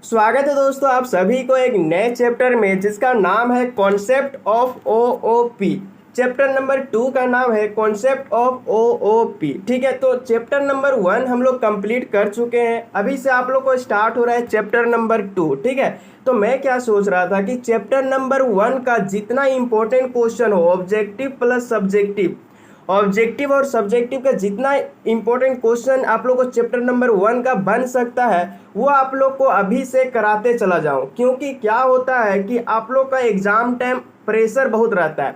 स्वागत है दोस्तों आप सभी को एक नए चैप्टर में जिसका नाम है concept of OOP. Chapter number 2 का नाम है कॉन्सेप्ट ऑफ ओओपी। ठीक है, तो चैप्टर नंबर 1 हम लोग कंप्लीट कर चुके हैं। अभी से आप लोग को स्टार्ट हो रहा है चैप्टर नंबर 2। ठीक है, तो मैं क्या सोच रहा था कि चैप्टर नंबर 1 का जितना इंपॉर्टेंट क्वेश्चन हो, ऑब्जेक्टिव प्लस सब्जेक्टिव, ऑब्जेक्टिव और सब्जेक्टिव का जितना इंपॉर्टेंट क्वेश्चन आप लोग को चैप्टर नंबर 1 का बन सकता है वो आप लोग को अभी से कराते चला जाऊं। क्योंकि क्या होता है कि आप लोग का एग्जाम टाइम प्रेशर बहुत रहता है।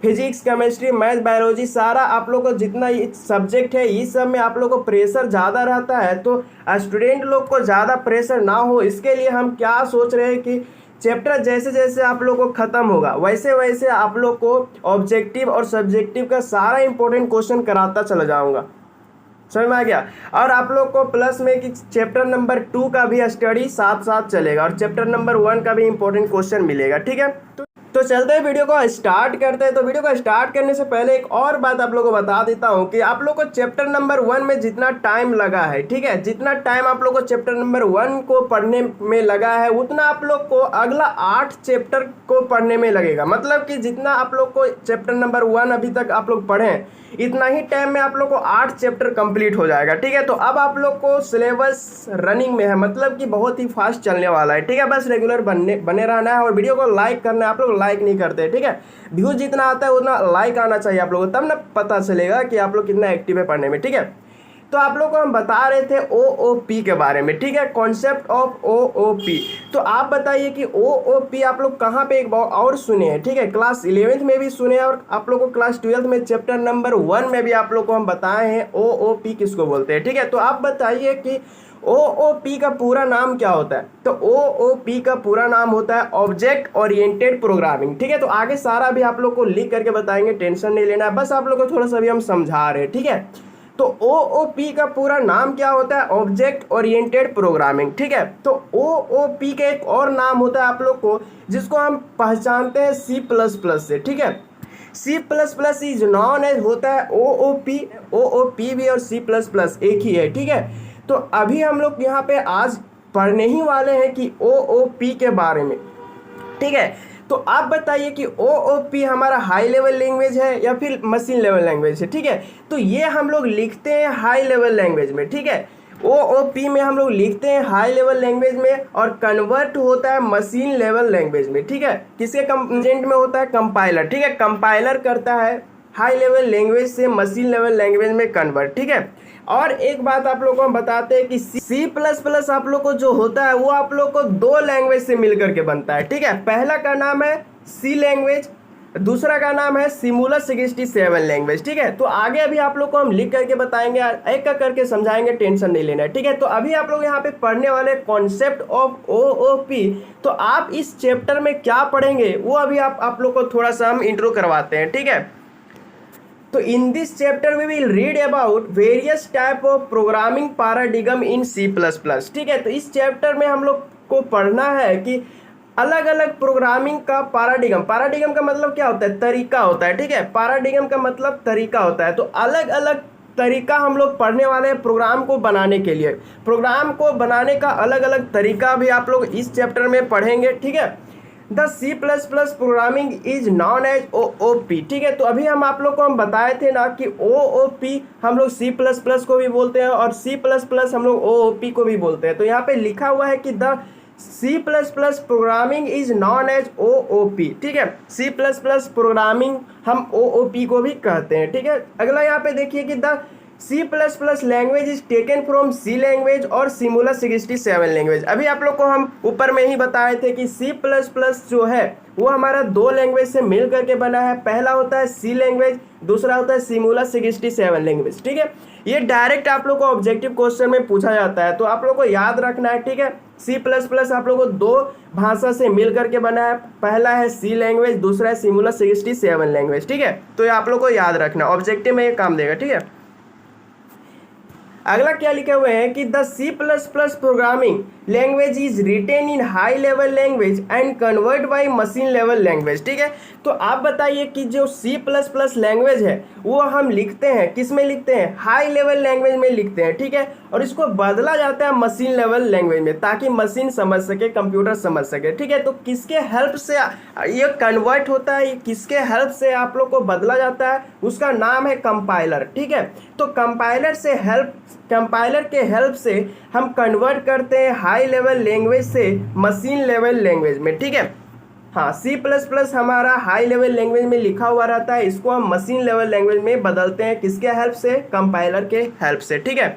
फिजिक्स, केमिस्ट्री, मैथ, बायोलॉजी सारा आप लोग को जितना सब्जेक्ट है इस सब में आप लोग को प्रेशर ज़्यादा रहता है। तो स्टूडेंट लोग को ज़्यादा प्रेशर ना हो इसके लिए हम क्या सोच रहे हैं कि चैप्टर जैसे जैसे आप लोग को ख़त्म होगा वैसे वैसे आप लोग को ऑब्जेक्टिव और सब्जेक्टिव का सारा इंपॉर्टेंट क्वेश्चन कराता चला जाऊंगा। समझ में आ गया। और आप लोग को प्लस में कि चैप्टर नंबर 2 का भी स्टडी साथ साथ चलेगा और चैप्टर नंबर 1 का भी इंपॉर्टेंट क्वेश्चन मिलेगा। ठीक है, तो चलते हैं वीडियो को स्टार्ट करते हैं। तो वीडियो को स्टार्ट करने से पहले एक और बात आप लोगों को बता देता हूं कि आप लोग को चैप्टर नंबर 1 में जितना टाइम लगा है, ठीक है, जितना टाइम आप लोग को चैप्टर नंबर 1 को पढ़ने में लगा है उतना आप लोग को अगला 8 चैप्टर को पढ़ने में लगेगा। मतलब कि जितना आप लोग को चैप्टर नंबर 1 अभी तक आप लोग पढ़े इतना ही टाइम में आप लोग को 8 चैप्टर कंप्लीट हो जाएगा। ठीक है, तो अब आप लोग को सिलेबस रनिंग में है, मतलब कि बहुत ही फास्ट चलने वाला है। ठीक है, बस रेगुलर बने रहना है और वीडियो को लाइक करना है। आप लोग लाइक नहीं करते, ठीक है, व्यूज जितना आता है उतना लाइक आना चाहिए आप लोगों को, तब ना पता चलेगा कि आप लोग कितना एक्टिव है पढ़ने में। ठीक है, तो आप लोग को हम बता रहे थे ओओपी के बारे में। ठीक है, कॉन्सेप्ट ऑफ ओओपी। तो आप बताइए कि ओओपी आप लोग कहाँ पे एक बार और सुने हैं। ठीक है, क्लास 11th में भी सुने हैं और आप लोग को क्लास 12th में चैप्टर नंबर 1 में भी आप लोग को हम बताए हैं ओओपी किसको बोलते हैं। ठीक है, तो आप बताइए कि ओओपी का पूरा नाम क्या होता है। तो ओओपी का पूरा नाम होता है ऑब्जेक्ट ओरिएंटेड प्रोग्रामिंग। ठीक है, तो आगे सारा भी आप लोग को लिख करके बताएंगे, टेंशन नहीं लेना है, बस आप लोग को थोड़ा सा भी हम समझा रहे हैं। ठीक है, तो ओओपी का पूरा नाम क्या होता है, ऑब्जेक्ट ओरिएंटेड प्रोग्रामिंग। ठीक है, तो ओओपी का एक और नाम होता है आप लोग को जिसको हम पहचानते हैं सी प्लस प्लस से। ठीक है, C plus plus is known as होता है ओओपी। ओओपी भी और सी प्लस प्लस एक ही है। ठीक है, तो अभी हम लोग यहाँ पे आज पढ़ने ही वाले हैं कि ओओपी के बारे में। ठीक है, तो आप बताइए कि ओओपी हमारा हाई लेवल लैंग्वेज है या फिर मशीन लेवल लैंग्वेज है। ठीक है, तो ये हम लोग लिखते हैं हाई लेवल लैंग्वेज में। ठीक है, ओओपी में हम लोग लिखते हैं हाई लेवल लैंग्वेज में और कन्वर्ट होता है मशीन लेवल लैंग्वेज में। ठीक है, किसके कंपोनेंट में होता है, कंपाइलर। ठीक है, कंपाइलर करता है हाई लेवल लैंग्वेज से मशीन लेवल लैंग्वेज में कन्वर्ट। ठीक है, और एक बात आप लोग को हम बताते हैं कि सी प्लस प्लस आप लोग को जो होता है वो आप लोग को 2 लैंग्वेज से मिलकर के बनता है। ठीक है, पहला का नाम है सी लैंग्वेज, दूसरा का नाम है सिमुलस 67 लैंग्वेज। ठीक है, तो आगे अभी आप लोग को हम लिख करके बताएंगे, एक का करके समझाएंगे, टेंशन नहीं लेना है। ठीक है, तो अभी आप लोग यहाँ पे पढ़ने वाले कॉन्सेप्ट ऑफ ओओपी। तो आप इस चैप्टर में क्या पढ़ेंगे वो अभी आप लोग को थोड़ा सा हम इंट्रो करवाते हैं। ठीक है, तो in this chapter we will read about various type of programming paradigm in C plus plus. ठीक है, तो इस चैप्टर में हम लोग को पढ़ना है कि अलग अलग प्रोग्रामिंग का पैराडिग्म। पैराडिग्म का मतलब क्या होता है, तरीका होता है। ठीक है, पैराडिग्म का मतलब तरीका होता है। तो अलग अलग तरीका हम लोग पढ़ने वाले हैं प्रोग्राम को बनाने के लिए। प्रोग्राम को बनाने का अलग अलग तरीका भी आप लोग इस चैप्टर में पढ़ेंगे। ठीक है, the C plus plus programming is known as OOP. ठीक है, तो अभी आप लोग को हम बताए थे ना कि ओओपी हम लोग सी प्लस प्लस को भी बोलते हैं और सी प्लस प्लस हम लोग ओओपी को भी बोलते हैं। तो यहाँ पे लिखा हुआ है कि the C plus plus programming is known as OOP. ठीक है, सी प्लस प्लस प्रोग्रामिंग हम ओओपी को भी कहते हैं। ठीक है, अगला यहाँ पे देखिए कि the C plus plus language is taken from C language और सिमुलस 67 लैंग्वेज। अभी आप लोग को हम ऊपर में ही बताए थे कि सी प्लस प्लस जो है वो हमारा 2 लैंग्वेज से मिल करके बना है। पहला होता है सी लैंग्वेज, दूसरा होता है सिमुलस 67 लैंग्वेज। ठीक है, ये डायरेक्ट आप लोग को ऑब्जेक्टिव क्वेश्चन में पूछा जाता है, तो आप लोग को याद रखना है। ठीक है, सी प्लस प्लस आप लोग को 2 भाषा से मिल करके बना है, पहला है सी लैंग्वेज, दूसरा है सिमुलस 67 लैंग्वेज। ठीक है, तो ये आप लोग को याद रखना, ऑब्जेक्टिव में ये काम देगा। ठीक है, अगला क्या लिखे हुए हैं कि the C plus plus programming language is written in high level language and convert by machine level language. ठीक है, तो आप बताइए कि जो सी प्लस प्लस लैंग्वेज है वो हम लिखते हैं किस में लिखते हैं, हाई लेवल लैंग्वेज में लिखते हैं। ठीक है, और इसको बदला जाता है मशीन लेवल लैंग्वेज में ताकि मशीन समझ सके, कंप्यूटर समझ सके। ठीक है, तो किसके हेल्प से ये कन्वर्ट होता है, ये किसके हेल्प से आप लोग को बदला जाता है, उसका नाम है कंपाइलर। ठीक है, तो कंपाइलर के हेल्प से हम कन्वर्ट करते हैं हाई लेवल लैंग्वेज से मशीन लेवल लैंग्वेज में। ठीक है, हाँ, सी प्लस प्लस हमारा हाई लेवल लैंग्वेज में लिखा हुआ रहता है, इसको हम मशीन लेवल लैंग्वेज में बदलते हैं किसके हेल्प से, कंपाइलर के हेल्प से। ठीक है,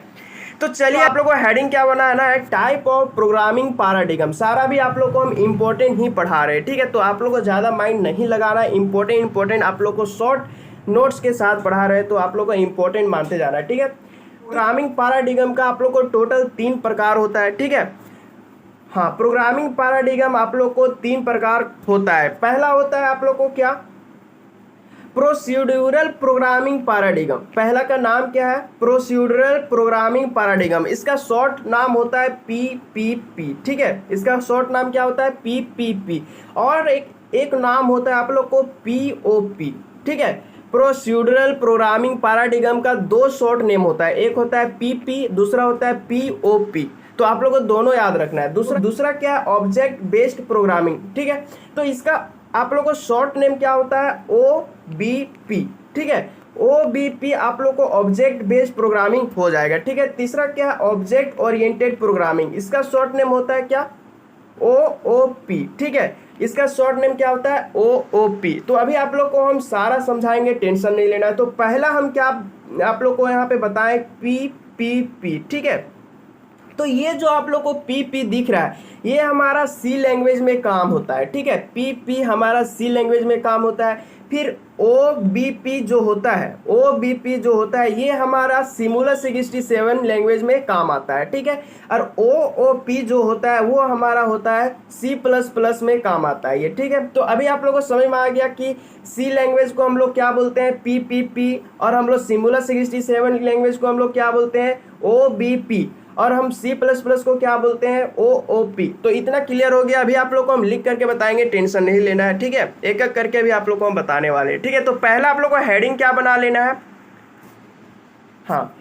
तो चलिए आप लोग को हेडिंग क्या बनाना है, टाइप ऑफ प्रोग्रामिंग पैराडिग्म। सारा भी आप लोग को हम इंपॉर्टेंट ही पढ़ा रहे हैं। ठीक है, तो आप लोग को ज़्यादा माइंड नहीं लगाना है, इंपॉर्टेंट आप लोग को शॉर्ट नोट्स के साथ पढ़ा रहे हैं, तो आप लोग को इंपॉर्टेंट मानते जाना है। ठीक है, प्रोग्रामिंग पैराडिग्म का आप लोग को टोटल 3 प्रकार होता है। ठीक है, हाँ, प्रोग्रामिंग पैराडिग्म आप लोग को 3 प्रकार होता है। पहला होता है आप लोग को क्या, प्रोसीड्यूरल प्रोग्रामिंग पैराडिग्म। पहला का नाम क्या है, प्रोसीड्यूरल प्रोग्रामिंग पैराडिग्म। इसका शॉर्ट नाम होता है पीपीपी। ठीक है, इसका शॉर्ट नाम क्या होता है, पीपीपी। और एक नाम होता है आप लोग को पीओपी। ठीक है, प्रोसीड्यूरल प्रोग्रामिंग पैराडिग्म का 2 शॉर्ट नेम होता है, एक होता है पीपी, दूसरा होता है पीओपी। तो आप लोगों को दोनों याद रखना है। दूसरा क्या है, ऑब्जेक्ट बेस्ड प्रोग्रामिंग। ठीक है, तो इसका आप लोग को शॉर्ट नेम क्या होता है, ओबीपी। ठीक है, ओबीपी आप लोग को ऑब्जेक्ट बेस्ड प्रोग्रामिंग हो जाएगा। ठीक है, तीसरा क्या है, ऑब्जेक्ट ओरिएंटेड प्रोग्रामिंग। इसका शॉर्ट नेम होता है क्या, ओओपी। ठीक है, इसका शॉर्ट नेम क्या होता है, ओओपी। तो अभी आप लोग को हम सारा समझाएंगे, टेंशन नहीं लेना है। तो पहला हम क्या आप लोग को यहाँ पे बताएं, पीपीपी। ठीक है, तो ये जो आप लोग को पीपी दिख रहा है ये हमारा सी लैंग्वेज में काम होता है। ठीक है, पीपी हमारा सी लैंग्वेज में काम होता है। फिर ओबीपी जो होता है ये हमारा सिमुलस 67 लैंग्वेज में काम आता है। ठीक है, और ओओपी जो होता है वो हमारा होता है सी प्लस प्लस में काम आता है ये। ठीक है, तो अभी आप लोगों को समझ में आ गया कि सी लैंग्वेज को हम लोग क्या बोलते हैं, पीपीपी, और हम लोग सिमुलस 67 लैंग्वेज को हम लोग क्या बोलते हैं, ओबीपी, और हम सी प्लस प्लस को क्या बोलते हैं, ओओपी। तो इतना क्लियर हो गया। अभी आप लोग को हम लिख करके बताएंगे, टेंशन नहीं लेना है। ठीक है, एक एक करके भी आप लोग को हम बताने वाले हैं। ठीक है, तो पहला आप लोग को हेडिंग क्या बना लेना है, हाँ,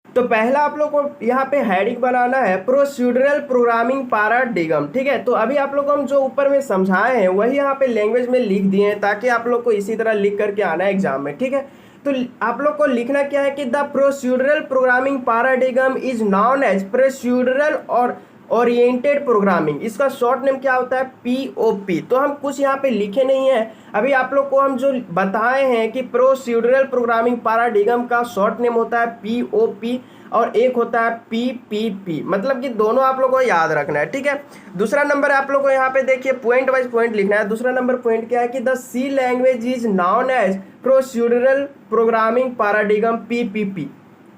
तो पहला आप लोग को यहाँ पे हेडिंग बनाना है प्रोसीड्यूरल प्रोग्रामिंग पैराडिग्म। ठीक है, तो अभी आप लोग को हम जो ऊपर में समझाए हैं वही यहाँ पे लैंग्वेज में लिख दिए हैं ताकि आप लोग को इसी तरह लिख करके आना है एग्जाम में। ठीक है, तो आप लोग को लिखना क्या है कि the procedural programming paradigm is known as procedural और ओरिएंटेड प्रोग्रामिंग। इसका शॉर्ट नेम क्या होता है, पीओपी। तो हम कुछ यहाँ पे लिखे नहीं है, अभी आप लोग को हम जो बताए हैं कि प्रोसीड्यूरल प्रोग्रामिंग पैराडिग्म का शॉर्ट नेम होता है पीओपी और एक होता है पीपीपी, मतलब कि दोनों आप लोग को याद रखना है। ठीक है, दूसरा नंबर आप लोग को यहाँ पे देखिए पॉइंट वाइज पॉइंट लिखना है। दूसरा नंबर पॉइंट क्या है कि the C language is known as procedural programming paradigm PPP,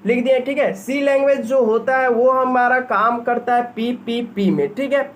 लिख दिए। ठीक है, सी लैंग्वेज जो होता है वो हमारा काम करता है पीपीपी में। ठीक है,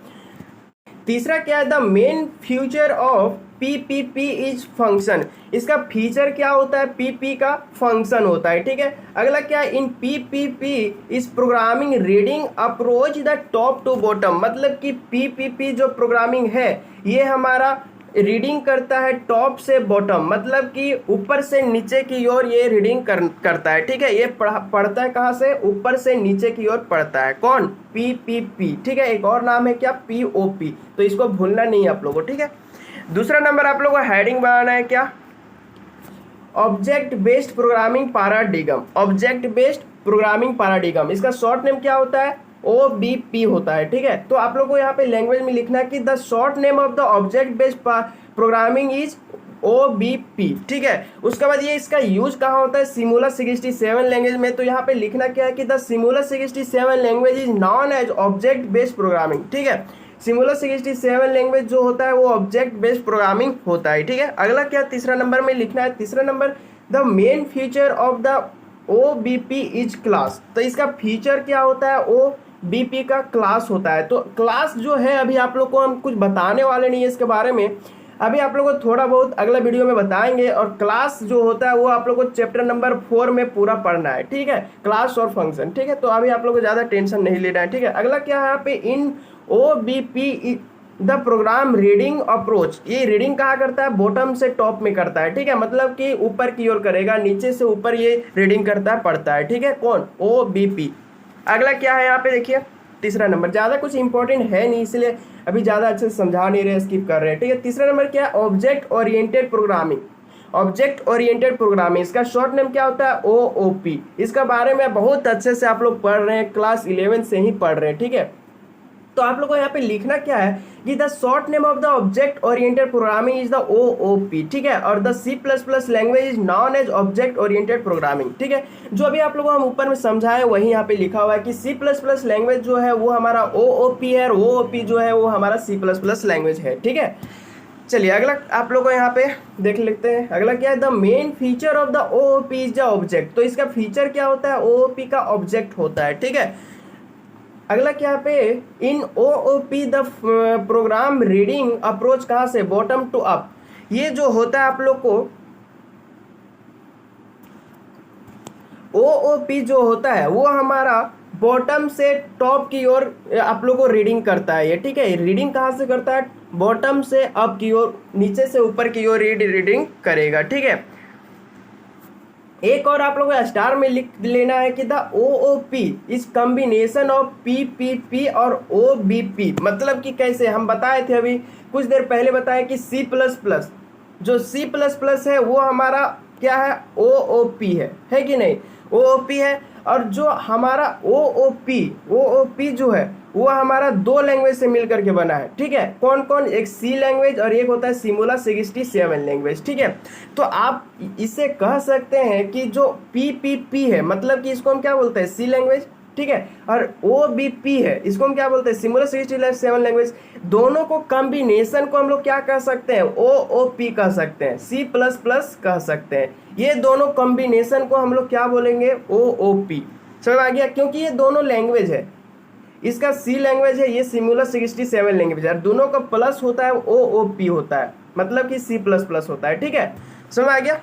तीसरा क्या है, the main feature of PPP is function. इसका फीचर क्या होता है, पीपी का फंक्शन होता है। ठीक है, अगला क्या है, in PPP is programming reading approach the top to bottom. मतलब कि पीपीपी जो प्रोग्रामिंग है ये हमारा रीडिंग करता है टॉप से बॉटम, मतलब कि ऊपर से नीचे की ओर ये रीडिंग करता है। ठीक है, ये पढ़ता है कहाँ से, ऊपर से नीचे की ओर पढ़ता है। कौन, पीपीपी। ठीक है, एक और नाम है क्या, पीओपी। तो इसको भूलना नहीं है आप लोगों को। ठीक है, दूसरा नंबर आप लोगों को हेडिंग बनाना है क्या, object based programming paradigm. Object based programming paradigm, इसका शॉर्ट नेम क्या होता है, ओबीपी होता है। ठीक है, तो आप लोगों को यहाँ पे लैंग्वेज में लिखना है कि the short name of the object based programming is OBP. ठीक है, उसके बाद ये इसका यूज कहाँ होता है, सिमुलस 67 लैंग्वेज में। तो यहाँ पे लिखना क्या है कि the Simula 67 language is known as object based programming. ठीक है, सिमुलस 67 लैंग्वेज जो होता है वो ऑब्जेक्ट बेस्ड प्रोग्रामिंग होता है। ठीक है, अगला क्या तीसरा नंबर में लिखना है, तीसरा नंबर the main feature of the OBP is class. तो इसका फीचर क्या होता है, ओबीपी का क्लास होता है। तो क्लास जो है अभी आप लोग को हम कुछ बताने वाले नहीं है इसके बारे में, अभी आप लोगों को थोड़ा बहुत अगला वीडियो में बताएंगे, और क्लास जो होता है वो आप लोग को चैप्टर नंबर 4 में पूरा पढ़ना है, ठीक है, क्लास और फंक्शन, ठीक है। तो अभी आप लोग को ज़्यादा टेंशन नहीं लेना है, ठीक है। अगला क्या है यहाँ पे, in OBP the program reading approach. ये रीडिंग कहाँ करता है, बॉटम से टॉप में करता है, ठीक है, मतलब कि ऊपर की ओर करेगा, नीचे से ऊपर ये रीडिंग करता है, पढ़ता है, ठीक है। कौन, OBP। अगला क्या है यहाँ पे देखिए, तीसरा नंबर, ज़्यादा कुछ इंपॉर्टेंट है नहीं इसलिए अभी ज़्यादा अच्छे से समझा नहीं रहे, स्किप कर रहे हैं, ठीक है। तीसरा नंबर क्या है, object oriented programming. Object oriented programming, इसका शॉर्ट नेम क्या होता है, OOP। इसका बारे में बहुत अच्छे से आप लोग पढ़ रहे हैं, क्लास 11 से ही पढ़ रहे हैं, ठीक है। तो आप लोग को यहाँ पे लिखना क्या है कि the short name of the object oriented programming is the OOP, ठीक है। और the C++ language is known as object oriented programming, ठीक है। जो अभी आप लोगों को हम ऊपर में समझाए वही यहाँ पे लिखा हुआ है कि C++ लैंग्वेज जो है वो हमारा OOP है, और OOP जो है वो हमारा C++ लैंग्वेज है, ठीक है। चलिए अगला आप लोग को यहाँ पे देख लेते हैं। अगला क्या है, the main feature of the OOP is the object. तो इसका फीचर क्या होता है, OOP का ऑब्जेक्ट होता है, ठीक है। अगला क्या पे, in OOP the program reading approach कहाँ से, बॉटम टू अप। ये जो होता है आप लोग को OOP जो होता है वो हमारा बॉटम से टॉप की ओर आप लोग को रीडिंग करता है ये, ठीक है। रीडिंग कहाँ से करता है, बॉटम से अप की ओर, नीचे से ऊपर की ओर रीडिंग करेगा, ठीक है। एक और आप लोगों को स्टार में लिख लेना है कि the OOP is combination of PPP और OBP। मतलब कि कैसे, हम बताए थे अभी कुछ देर पहले बताए कि C++, जो C++ है वो हमारा क्या है, OOP है कि नहीं, OOP है। और जो हमारा OOP जो है वो हमारा दो लैंग्वेज से मिल करके बना है, ठीक है। कौन कौन, एक C लैंग्वेज और एक होता है सिमुला 67 लैंग्वेज, ठीक है। तो आप इसे कह सकते हैं कि जो PPP है, मतलब कि इसको हम क्या बोलते हैं, C लैंग्वेज, ठीक है। और OBP है, इसको हम क्या बोलते हैं, सिमुला 67 लैंग्वेज। दोनों को कॉम्बिनेशन को हम लोग क्या कह सकते हैं, OOP कह सकते हैं, C++ कह सकते हैं। ये दोनों कॉम्बिनेशन को हम लोग क्या बोलेंगे, OOP। समझ आ गया, क्योंकि ये दोनों लैंग्वेज है, इसका C लैंग्वेज है, ये सिमुला 67 लैंग्वेज है, दोनों का प्लस होता है OOP होता है, मतलब कि C++ होता है, ठीक है। समझ आ गया।